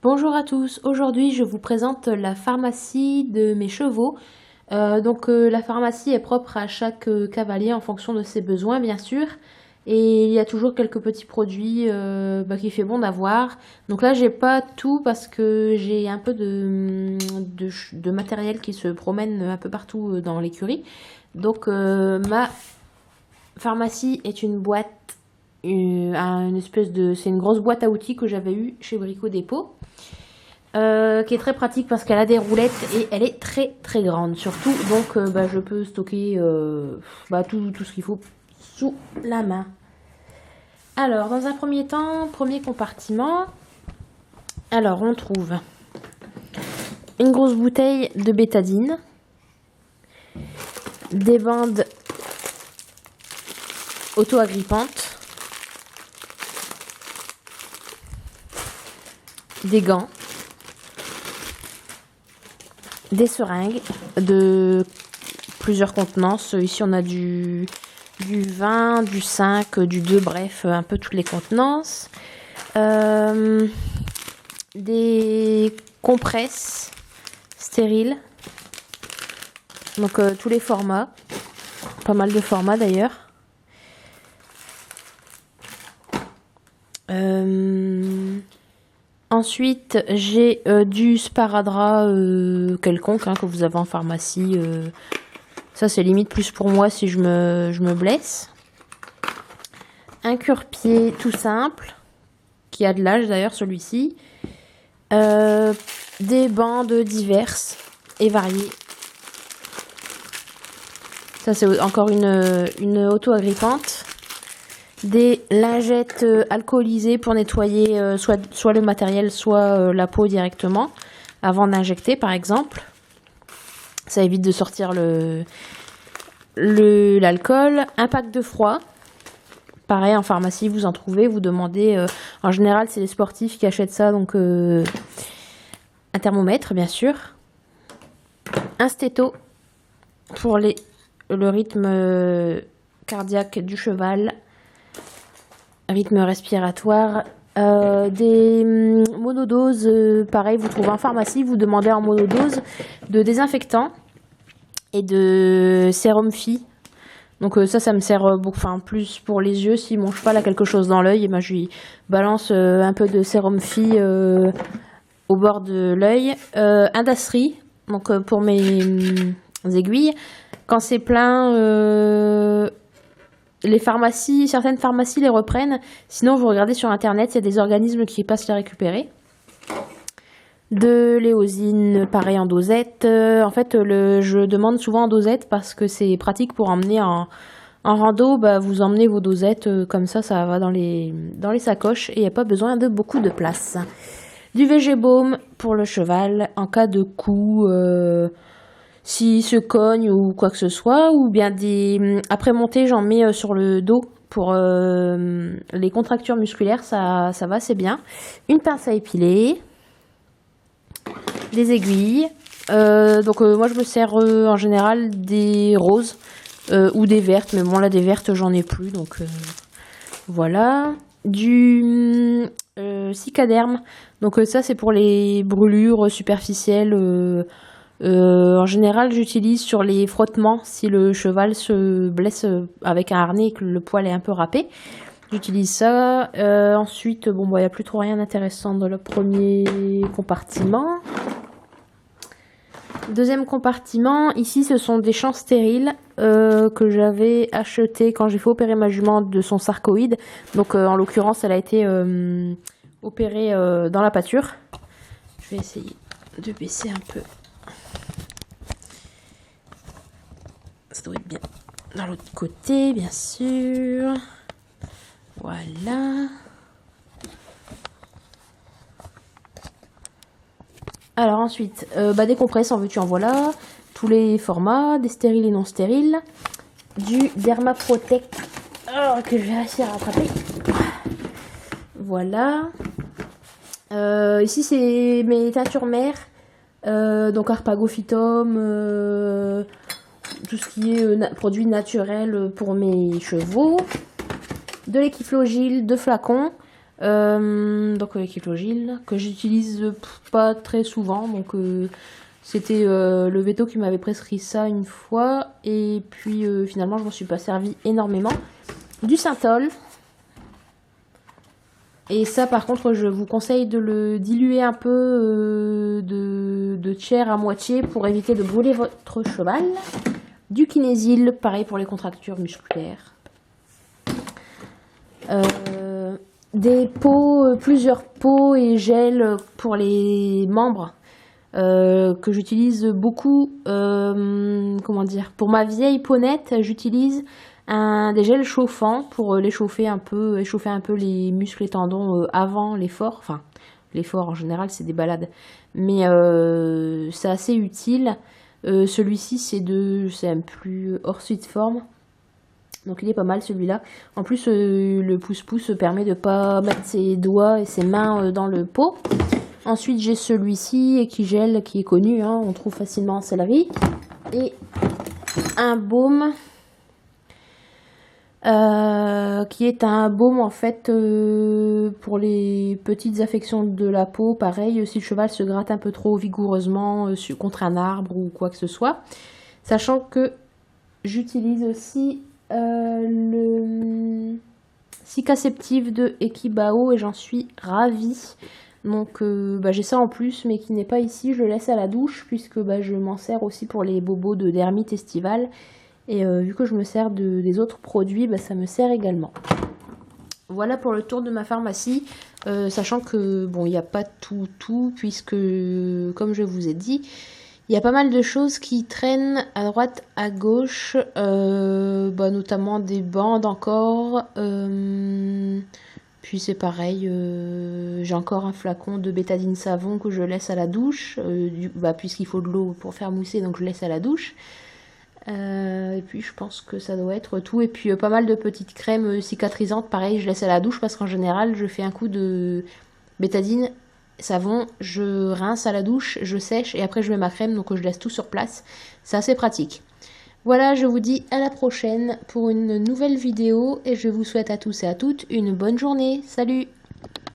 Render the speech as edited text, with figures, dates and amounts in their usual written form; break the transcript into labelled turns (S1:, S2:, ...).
S1: Bonjour à tous, aujourd'hui je vous présente la pharmacie de mes chevaux. La pharmacie est propre à chaque cavalier en fonction de ses besoins bien sûr. Et il y a toujours quelques petits produits qui fait bon d'avoir. Donc là j'ai pas tout parce que j'ai un peu de matériel qui se promène un peu partout dans l'écurie. Ma pharmacie est une boîte, c'est une grosse boîte à outils que j'avais eue chez Brico Dépôt. Qui est très pratique parce qu'elle a des roulettes et elle est très très grande surtout, donc je peux stocker tout ce qu'il faut sous la main. Alors dans un premier temps, premier compartiment, alors on trouve une grosse bouteille de bétadine, des bandes auto-agrippantes, des gants, des seringues de plusieurs contenances. Ici on a du 20, du 5, du 2, bref, un peu toutes les contenances. Des compresses stériles. Donc tous les formats. Pas mal de formats d'ailleurs. Ensuite, j'ai du sparadrap quelconque que vous avez en pharmacie. Ça, c'est limite plus pour moi si je me blesse. Un cure-pied tout simple, qui a de l'âge d'ailleurs celui-ci. Des bandes diverses et variées. Ça, c'est encore une auto-agrippante. Des lingettes alcoolisées pour nettoyer soit le matériel, soit la peau directement, avant d'injecter par exemple. Ça évite de sortir l'alcool. Un pack de froid. Pareil, en pharmacie, vous en trouvez, vous demandez. En général, c'est les sportifs qui achètent ça, donc un thermomètre, bien sûr. Un stéto pour le rythme cardiaque du cheval. Rythme respiratoire, des monodoses, pareil, vous trouvez en pharmacie, vous demandez en monodose de désinfectant et de sérum phi. Donc ça me sert beaucoup, plus pour les yeux. Si mon cheval a quelque chose dans l'œil, je lui balance un peu de sérum phi au bord de l'œil. Un Dasri, donc pour mes aiguilles. Quand c'est plein, certaines pharmacies les reprennent. Sinon, vous regardez sur internet, il y a des organismes qui passent les récupérer. De l'éosine, pareil en dosette. Je demande souvent en dosette parce que c'est pratique pour emmener en rando. Vous emmenez vos dosettes comme ça va dans les sacoches et il n'y a pas besoin de beaucoup de place. Du Végébaume pour le cheval en cas de coup. S'il se cogne ou quoi que ce soit, ou bien après montée, j'en mets sur le dos pour les contractures musculaires, ça va, c'est bien. Une pince à épiler, des aiguilles. Moi je me sers en général des roses ou des vertes, mais bon là des vertes j'en ai plus, donc voilà. Du Cicaderme, donc ça c'est pour les brûlures superficielles. En général, j'utilise sur les frottements si le cheval se blesse avec un harnais et que le poil est un peu râpé. J'utilise ça. Ensuite, il n'y a plus trop rien d'intéressant dans le premier compartiment. Deuxième compartiment, ici ce sont des champs stériles que j'avais acheté quand j'ai fait opérer ma jument de son sarcoïde. Donc en l'occurrence, elle a été opérée dans la pâture. Je vais essayer de baisser un peu. Ça doit être bien dans l'autre côté, bien sûr. Voilà. Alors ensuite, des compresses en veux-tu en voilà. Tous les formats, des stériles et non stériles. Du Dermaprotect que je vais réussir à rattraper. Voilà. Ici, c'est mes teintures mères. Donc Arpagophytum, tout ce qui est produit naturel pour mes chevaux. De l'équiflogile, 2 flacons. Donc Kiflogil, que j'utilise pas très souvent. Donc c'était le veto qui m'avait prescrit ça une fois. Et puis finalement je m'en suis pas servi énormément. Du Synthol. Et ça par contre je vous conseille de le diluer un peu de tiers à moitié pour éviter de brûler votre cheval. Du Kinésil, pareil pour les contractures musculaires. Des pots, plusieurs pots et gels pour les membres que j'utilise beaucoup. Comment dire, pour ma vieille peaunette, j'utilise des gels chauffants pour l'échauffer un peu, échauffer un peu les muscles et tendons avant l'effort. Enfin, l'effort en général, c'est des balades, mais c'est assez utile. Celui-ci, c'est un plus hors suite forme. Donc il est pas mal celui-là. En plus, le pouce-pouce permet de pas mettre ses doigts et ses mains dans le pot. Ensuite, j'ai celui-ci, Equigel, qui est connu. Hein, on trouve facilement en sellerie. Et un baume, qui est un baume en fait pour les petites affections de la peau. Pareil, si le cheval se gratte un peu trop vigoureusement contre un arbre ou quoi que ce soit. Sachant que j'utilise aussi le Cicaceptive de Equibao et j'en suis ravie. Donc j'ai ça en plus mais qui n'est pas ici, je le laisse à la douche puisque je m'en sers aussi pour les bobos de dermite estivale. Et vu que je me sers des autres produits, ça me sert également. Voilà pour le tour de ma pharmacie, sachant que bon, il n'y a pas tout puisque comme je vous ai dit, il y a pas mal de choses qui traînent à droite, à gauche, notamment des bandes encore. Puis c'est pareil, j'ai encore un flacon de bétadine savon que je laisse à la douche, puisqu'il faut de l'eau pour faire mousser, donc je laisse à la douche. Et puis je pense que ça doit être tout. Et puis pas mal de petites crèmes cicatrisantes, pareil, je laisse à la douche parce qu'en général, je fais un coup de bétadine savon, je rince à la douche, je sèche et après je mets ma crème, donc je laisse tout sur place. C'est assez pratique. Voilà, je vous dis à la prochaine pour une nouvelle vidéo et je vous souhaite à tous et à toutes une bonne journée. Salut!